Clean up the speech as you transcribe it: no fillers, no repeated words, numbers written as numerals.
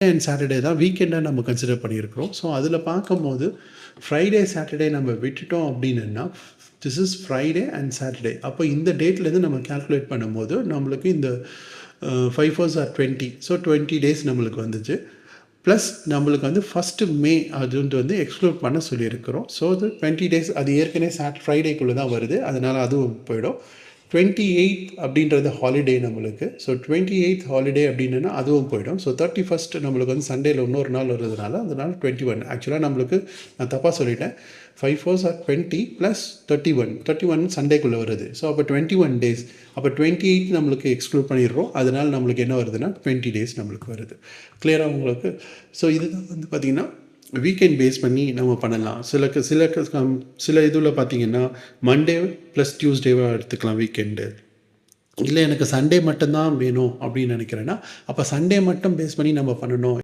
And Saturday தான் வீக்கெண்டாக நம்ம consider பண்ணியிருக்கிறோம். ஸோ அதில் பார்க்கும்போது ஃப்ரைடே சாட்டர்டே நம்ம விட்டுட்டோம் அப்படின்னா this is Friday and Saturday. அப்போ இந்த டேட்லேருந்து நம்ம கால்குலேட் பண்ணும்போது நம்மளுக்கு இந்த 5 4s are 20. ஸோ 20 டேஸ் நம்மளுக்கு வந்துச்சு. ப்ளஸ் நம்மளுக்கு வந்து ஃபஸ்ட்டு மே அதுன்ட்டு வந்து எக்ஸ்க்ளூட் பண்ண சொல்லியிருக்கிறோம். ஸோ அது 20 டேஸ் அது ஏற்கனவே ஃப்ரைடேக்குள்ளே தான் வருது. அதனால் அதுவும் போயிடும். 28th அப்படின்றது ஹாலிடே நம்மளுக்கு. ஸோ 28th ஹாலிடே அப்படின்னா அதுவும் போயிடும். ஸோ 31st நம்மளுக்கு வந்து சண்டேல இன்னொரு நாள் வருதுனால அதனால் 21. ஆக்சுவலாக நம்மளுக்கு நான் தப்பாக சொல்லிட்டேன். 5 4s are 20 ப்ளஸ் 31 சண்டேக்குள்ளே வருது. ஸோ அப்போ 21 டேஸ். அப்போ 28 நம்மளுக்கு எக்ஸ்க்ளூட் பண்ணிடுறோம். அதனால் நம்மளுக்கு என்ன வருதுன்னா 20 டேஸ் நம்மளுக்கு வருது. கிளியராக உங்களுக்கு? ஸோ இதுதான் வந்து பார்த்திங்கன்னா வீக்கெண்ட் பேஸ் பண்ணி நம்ம பண்ணலாம். சில இதில் பார்த்திங்கன்னா மண்டே ப்ளஸ் டியூஸ்டேவாக எடுத்துக்கலாம் வீக்கெண்டு. இல்லை எனக்கு சண்டே மட்டும்தான் வேணும் அப்படின்னு நினைக்கிறேன்னா அப்போ சண்டே மட்டும் பேஸ் பண்ணி நம்ம பண்ணணும்.